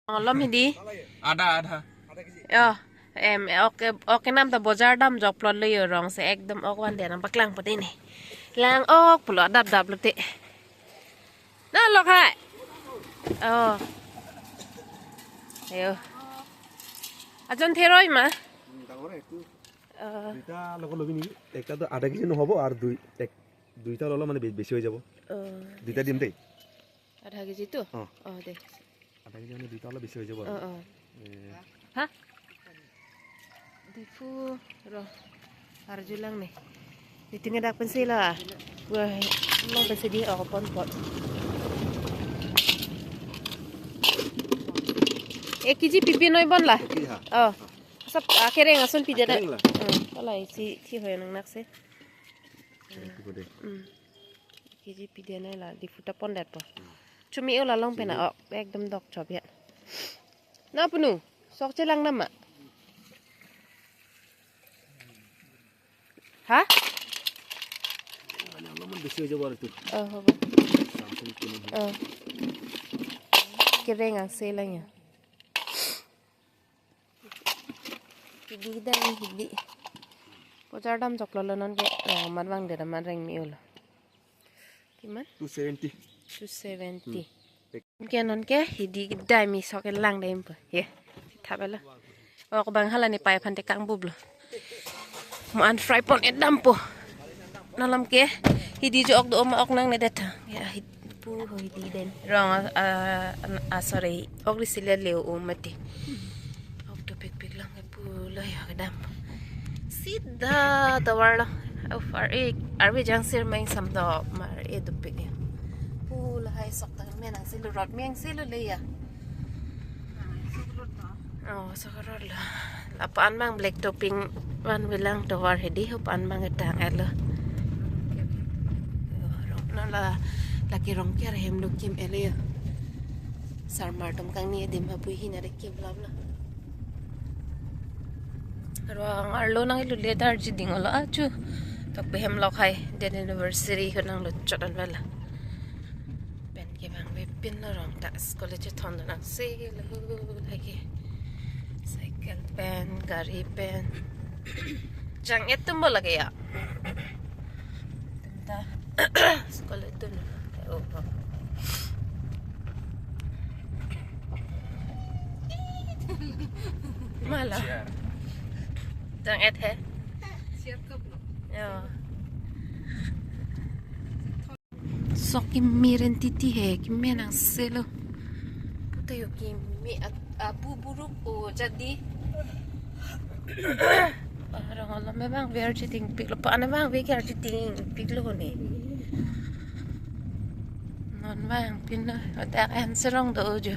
Lom hindi. Ada. Okay nam ta bozar dam jok plot le rong se ekdom ok wan de nam paklang pati ni. Lang ok pulo dap lute. Na lok hai. Ayo. Ajon theroi ma. দুইটা লগত লবি নেকি একটা তো আধা কেজি নহব আর দুইটা ললে মানে বেশি হয়ে যাব দুইটা দিম দেই আধা কেজি তো দে আধা কেজি মানে দুইটা ললে বেশি হয়ে যাব ha difu ro arjulang nih ditinggal dak pensila wah lo pensidi ok pon pot 1 kg pipi noi bon lah sắp akhirnya ngasun pide dah kalau si hoy nang nakse kiji pide nai lah di futa pondet po cumi ola long pena ok ekdom dok chop ya na punu sok celang nama ha মানে অলপমান বেশি হয়ে যাব আর একটু হ'ব kering ang selangnya hindi bozar dam joklo non ge man wang de man reng mi ul kiman 270 ke non ke hidi dai mi soke lang dai mpa ye thabela ok bang hala ni pai phante kang bublo mo an fry pon edam po nalam ke hidi jo ok do ma ok nang ne deta ya pu hidi den rong sorry ok risile leo o mati ok to pik lang pu lo ya dam sida tawarla arwe jang sir mai sam do mar e do pik pu la hai sok ta men ang silu rot meng silu le ya sakarot la lapaan mang black topping wan wilang tawar hedi hopan mang etang elo la laki rong kya hem lo kim ele sarmar tom kang ni dim hapu hina de kim labla rong arlo nang ilu le dar ji ding ola achu tok behem lok hai den university hunang lo chodan wala ben ke bang we pin na rong ta college thon nang se lo lagi cycle pen gari pen jang etum bola ke ya tenta sekolah tu malah jang et hai sok kimiren titi hai kimenang selo putayo kimi abu buruk jadi orang Allah memang biar citing pik lupa ane bang biar citing pik lo ni non bang pina ada kan serong do jo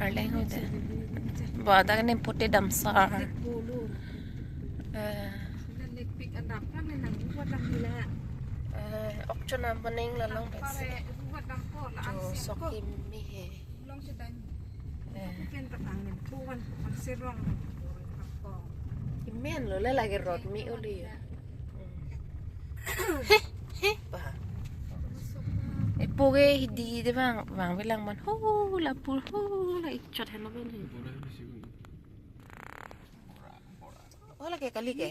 arleng udah bawa dah kan pote damsar pik andap kan menang buat dah gila option apa neng lalang pes jo sokim mi he long sedangเป็นตะตังเป็นทุวันมันเสียร่องกินแม่นเลยลายรถมีโอลีเฮ้ป่ะไอ้ปูเกฮิดีได้บ้างวางเวลามันโอ้ละปูโอ้ละอีกช็อตเห็นแล้วเป็นโอ้ละแกกะลิแก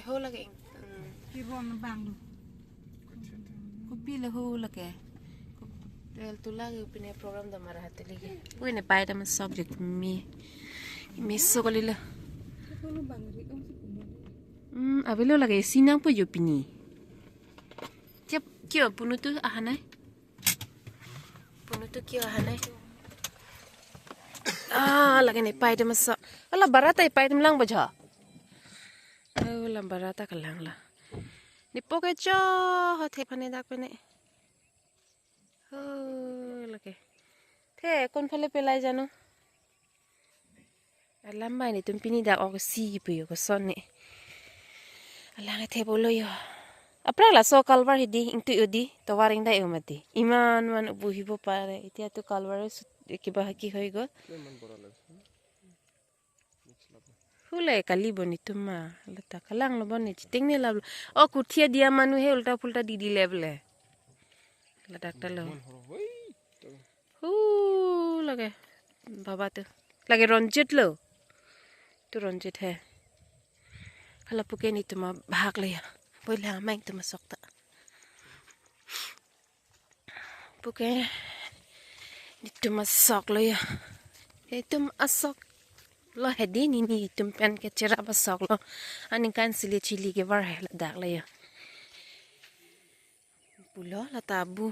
โอ้ละแกที่รวมมันบางดูคุปปี้ละโอ้ละแกtu lagi punya program dah marah hati lagi. Wih ni pai dah mas subject mi sokali lah. Abelo lagi sinang pun jo pini. Tiap kio punu tu ahanai. Punu tu kio ahanai. Lagi ni pai dah mas. Alah barata pai dah melang baca. Alah barata kelang lah. Ni pokai cah hati pane dak pane. Lagi, thế con phải lấy pelai jano, làm bài này tụi pini đã ở cái gì bây giờ cái son này, làm cái thế bolo yo, apa lah so kalvar hidi, ingtu yodi, tawaring dah emati, iman man buhi bo pare, itu atu kalvar kibah ki hoy go, hulai kali boni tuma, letak kalang lo boni, citing ni lah, oh kutia dia manu he ulta pulta di level. ledak telo. Woi. Lagi baba tuh. Lagi ronjit lo. Tu ronjit hai. Kalau puken itu mah bahak le ya. Boleh main itu masuk tak. Puken itu masuk lo ya. Itu masuk lo hedi ni itu pen ke cerah masuk lo. Ani kan sili cili ke var hai ledak le ya. Pulo la tabu.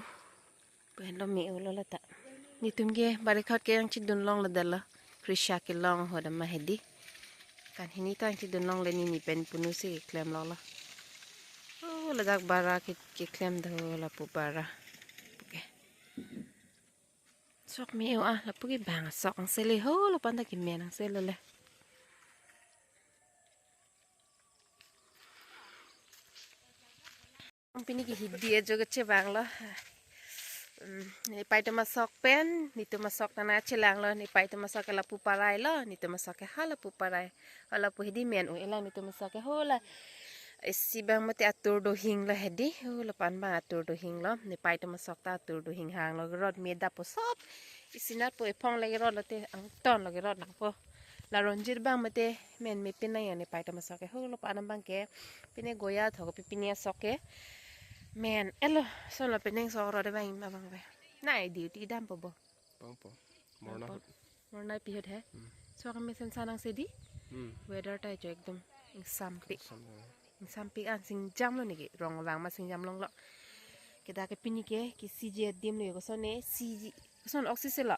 Pen lo mi ulo la tak. Ni tumge barikat ke yang cidun long la dala. Krisha ke long hoda mahedi. Kan hini tang cidun long le ni pen punu se klem lo la. Oh la dak bara ke klem dah la pu bara. Oke. Sok mi la pu ke bang sok ang sele ho la panda ke men ang sele le. Ang pinigi hidi e joga che bang lo. Ni pai te masok pen, ni tu masok na chelang lo, ni pai te masok la pu parai lo, ni tu masok hala pu parai. Ala pu hidi men ela ni tu masok hola. Si bang mati atur do hing lo hedi, hola pan bang atur do hing lo, ni pai te masok ta atur do hing hang lo rod meda po sop. Isinat po ipong lagi rod lo te ang ton lagi rod lang po. La ronjir bang mate men me pina ya ni pai te masok hola pan bang ke pine goya thogo pipinia soke. Men, elo, so la peneng so ro de bang abang be. Nai duty dam po bo. Pangpo. Morna. Morna pi hot hai. So kami sen sanang sedi. Weather ta jo ekdom ing sampi. Ing sampi an sing jam lo niki rong lang ma sing jam long lo. Kita ke pini ke ki CJ dim lo ko so ne CJ. Son oxygen lo.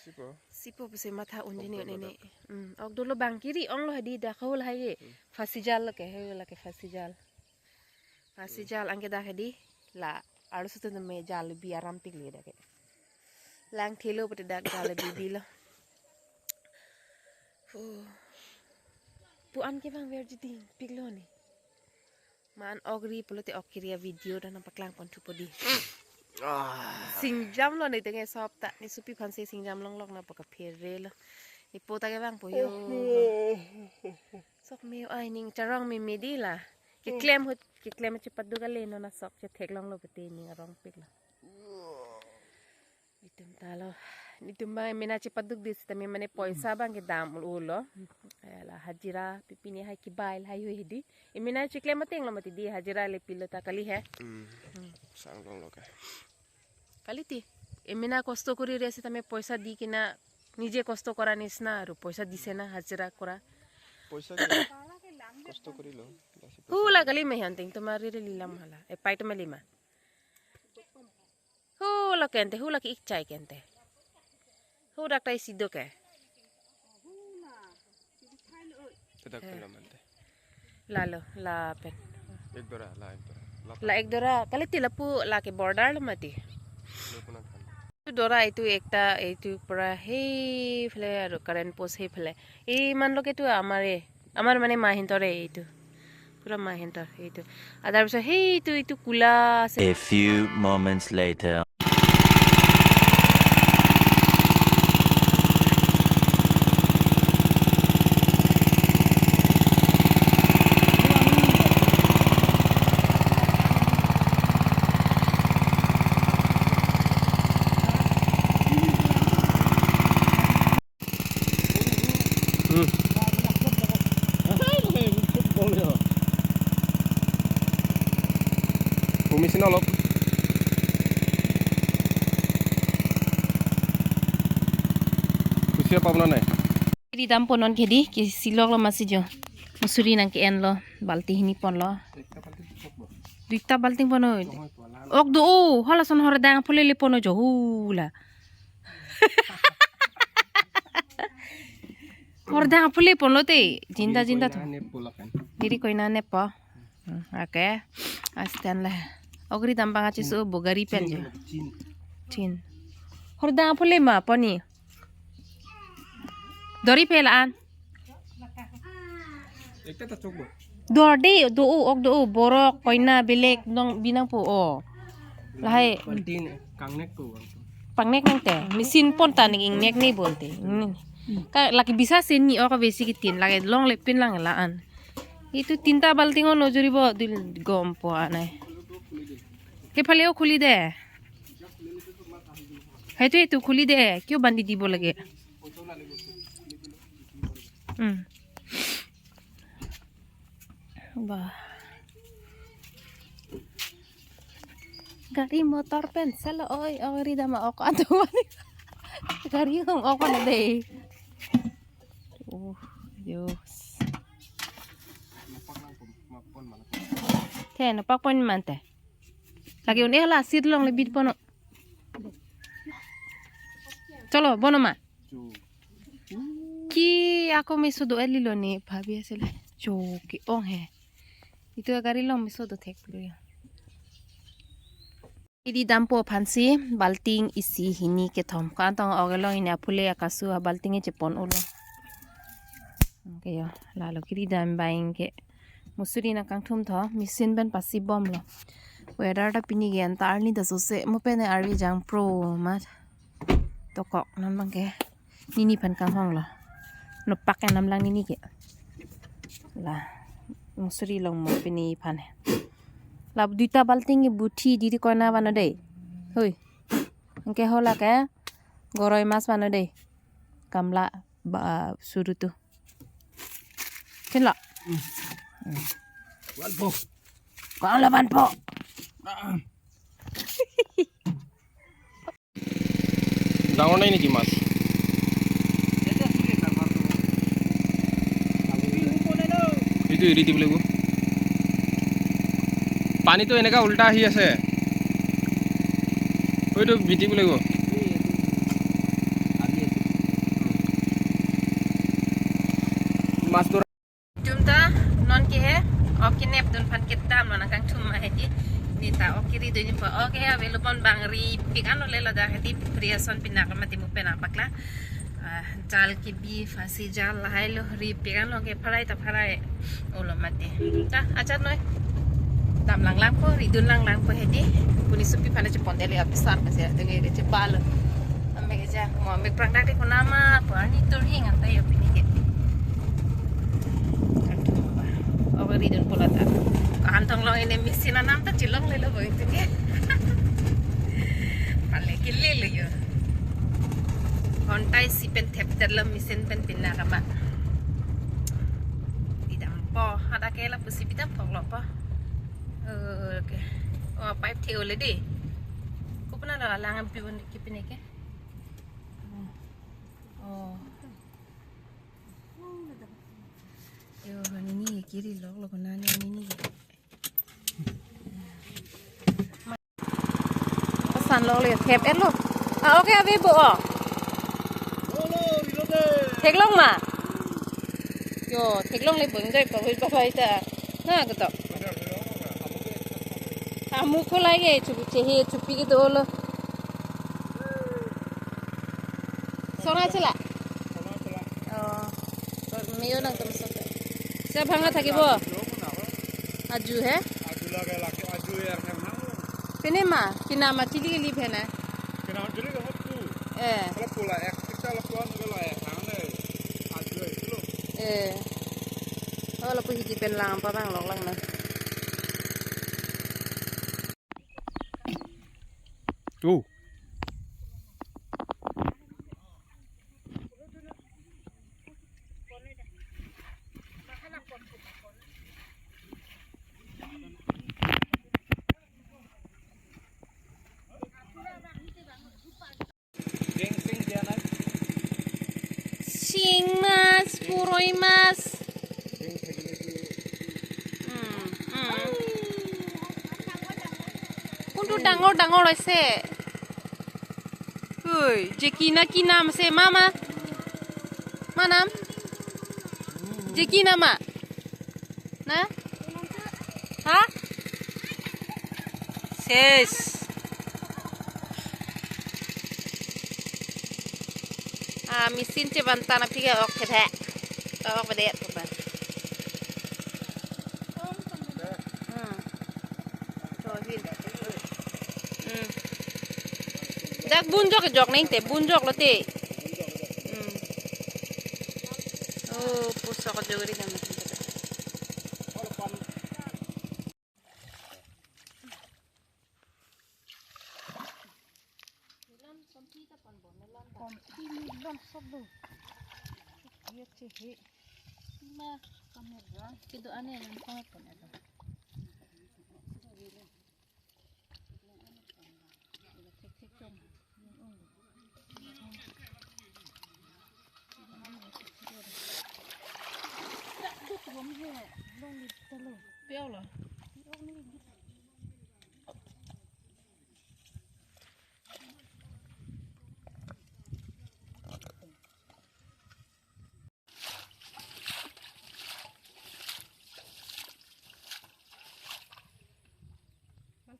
Sipo. Sipo pese matha unje ni ne. Ok dolo bang kiri ong lo hadi da khol hai fasijal lo ke he la ke fasijal. Masih jal angke dah hedi la harus tu me jal bi aram pigli dah ke lang thelo pete dak jal bi lo pu an ke bang ver jiti piglo ni man ogri pulote okiria video dan nampak lang pon tu podi singjam lo ni tenge sop ta ni supi phanse singjam long lok na paka phere lo ni pota ke bang po yo sok me ai ning charang me medi la ke claim cepat juga le no na sok che thek long lo pete ni rong pik la itum talo itum ba mina cepat duk dis tami mane poisa bang ke dam ulo ala hajira pipini hai ki bail hai hedi imina che claim teng lo mati di hajira le pilota kali he Sang long lo ka. kali ti imina kosto kori resi tami poisa di kina nije kosto kora nisna aru poisa dise na hajira kora Poisa কষ্ট করিলো hula kali me hanting tumari re lilam hala e pai to malima hula kente hula ki ikchai kente hula tai sido ke Tidak kena mante. lalo la pen Ekdora la ekdora. la ek dora kali tilapu la ke border lo mati Lepuna kan. tu dora itu ekta itu pura hei phale aru current post hei phale e man lo ke tu amar mane mahintore itu pura mahintor itu adar bisa hei itu kula A few moments later. Pumisin olop. Kusia pa na nai. Di dampo non kedi ki silok lo masih jo musuri nang ki en lo balti hini pon lo duita balting pono ok do hala son hor dang pole le pono jo hula hor dang pole pono te jinda to diri koina ne po ake astan la ogri dampang achi so bogari pen je chin hor dang pole ma poni Dori pelaan. Ekta ta chokbo. Dorde do ok do borok koina belek nong binang po o. Lahai Pantin kangnek ko. pangnek nang te mesin pon ta ning nek ni bolte. Ka laki bisa seni o ka besi kitin lagi long lepin lang laan. Itu tinta balting o nojuri bo dil gompo anai. সেইফালেও খুলি দে সেইটোৱেইটো খুলি দে কিয় বান্ধি দিব লাগে বাহ গাড়ী মটৰ pencil oi ori dama ako ato গাড়ী kong ako na de oh Dios thế nó pak pon man te lagi unih lah sit long lebih pono chalo bono ma ki ako miso do elilo ni bhabi asile choki ong he itu gari long miso do thek pulu idi dampo phansi balting isi hini ke thom kan tong ogelo ina phule akasu balting e chepon ulo okay yo lalo kiri dam baing ke musuri na kang thum tho machine ban pasi bom lo weather ta pini gen tar ni da so se mo pe ne ari jang pro ma to kok nam bang ke nini phan kang hong lo no pak nam lang nini ke la musuri long mo pini phan he lab duita balting e buthi di ko na bana dei hoi angke hola ke goroi mas bana dei kamla ba suru tu kenla Walpo. Kau lawan po. ডাঙৰ নাই নেকি মাছ এইটো এৰি দিব লাগিব পানীটো এনেকা উল্টা আহি আছে ওইটো বিটিব লাগিব মাছ ধৰা Jumta non ki he oki nep dun pan ketam non kang thum hedi nita okiri do ni pa oke ha velo pon bangri pikano lela da hedi priason pinaka mati mu pena pakla jal ki bi fasi jal lailo ri pikano ke pharai ta pharai olo mati ta acha noi dam lang lang po ridun lang lang po hedi puni supi phana che pondele abisar ka se de ngai che pal ambe ja mo me prangda ke konama pani tori nganta yo pini ke ridun pula ta kantong long ini mesin nam ta cilong lelo boy itu ke pale kille le yo kontai si pen tep dalam mesin pen pinna kama idam po ada kela pusi pidam poklo po oke oh pipe theo le de ko puna la langan piwon ki pineke oh yo nini kiri lok nani nini pesan lo le thep et lo oke ave bo thek long ma yo thek long le bung dai pa hui pa pai ta na ka to amu kholai ge chupi che he chupi ke do lo sona chela oh meyo nang tam so Siapa bangga thaki bo? Aju he? Aju lage laki aju yar khana. Pene ma, kina ma chili kili phena. Kena juri ka hatu. Kalau pula ek kita lakuan kalau ek khana aju itu. Oh la pu hiji pen lang pa bang lok lang na. Oh Sing mas, puroi mas. Kuntu dangor dangor ase. Hui, Jekina kinam se mama. Manam? Jekina ma. Na? Ha? Ses. Mesin ce bantana piga ok kete ok bedet apa dak bunjok jok neng te bunjok lo te oh pusok jogri kan kom ini lom sobo dia cehe ma kamera kido ane yang sangat pun ada béo rồi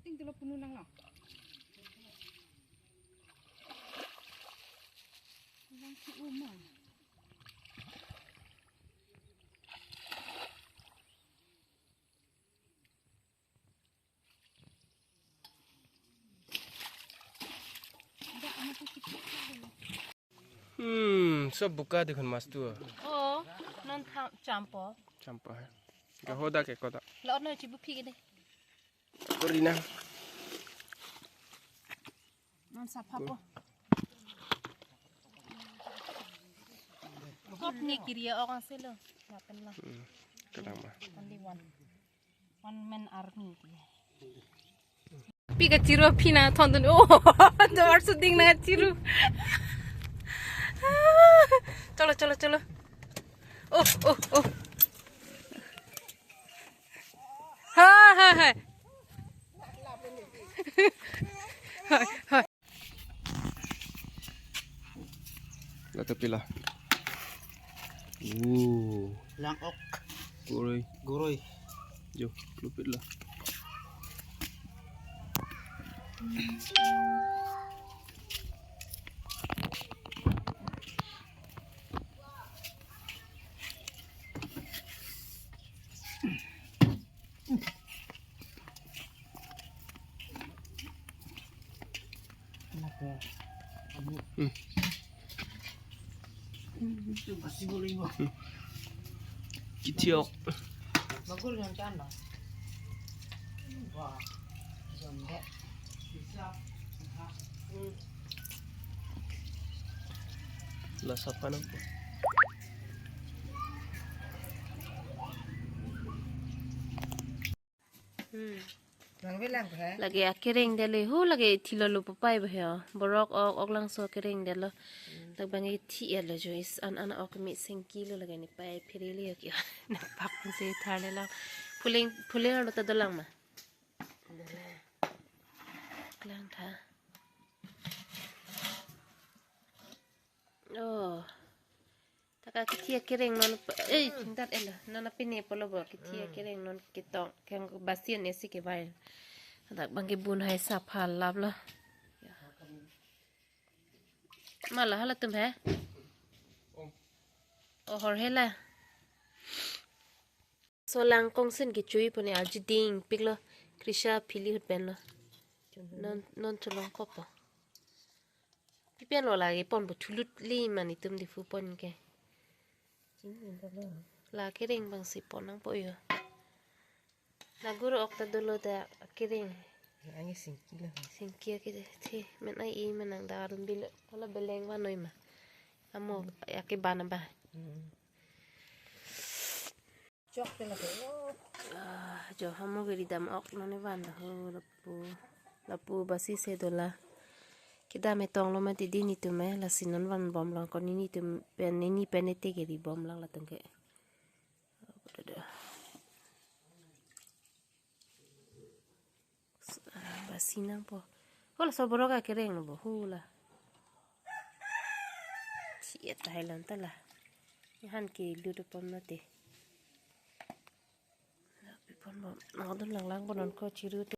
penting kalau penuh nang lah nang si umang सब बुका देखन मस्त हुआ oh non campur चंपा है गहोदा के कोदा lo no cibu pi gede Corina non sapapo kop ni kiri orang selo ngapain lah kadang mah only one man army piga ciru pina thondun oh dor suding na ciru चलो चलो चलो ओह ओह ओह हाँ हाँ हाँ हाँ हाँ lata pila lang ok goroy goroy jo lupit lah itu pasti boleh mo kitiok magul yang kana wah jombe bisa lasapan apa lang bilang ha lagi akiring dele hu lagi thilo lu papai bahya borok ok lang so akiring dele lag bangi thi ele jo is an ok mi sengki lu lagi ni pai phirili ya na pak se thale la fuling lo ta dolang ma lang tha oh taka kitia kireng non dat ela nana pini polo bo kitia kireng non kitong keng basien esi ke bai dak bangi bun hai sa phal lab la mala hala tum hai o hor hela so lang kong sin ki chui pone al jiding piklo krisha phili hut ben lo non cholong kopo pipian lo lagi pon bu thulut li mani tum di fu pon ke la kiring bang si ponang po yo na guru okta dolo da kiring ani singkila singkia kide thi men ai I menang darum bil kala beleng wa noi ma amo yake bana ba chok tela ko jo hamo geri dam ok none banda ho lapu basi se dola kita metong lo mati dini tu me la sinon wan bom lang kon ini tu pen ini penete geri bom lang la tengke basi nang po hola so boroga kereng no bo hula cie Thailand tala han ki lu de pom nate la pi pon bom ngodon lang lang bonon ko chiru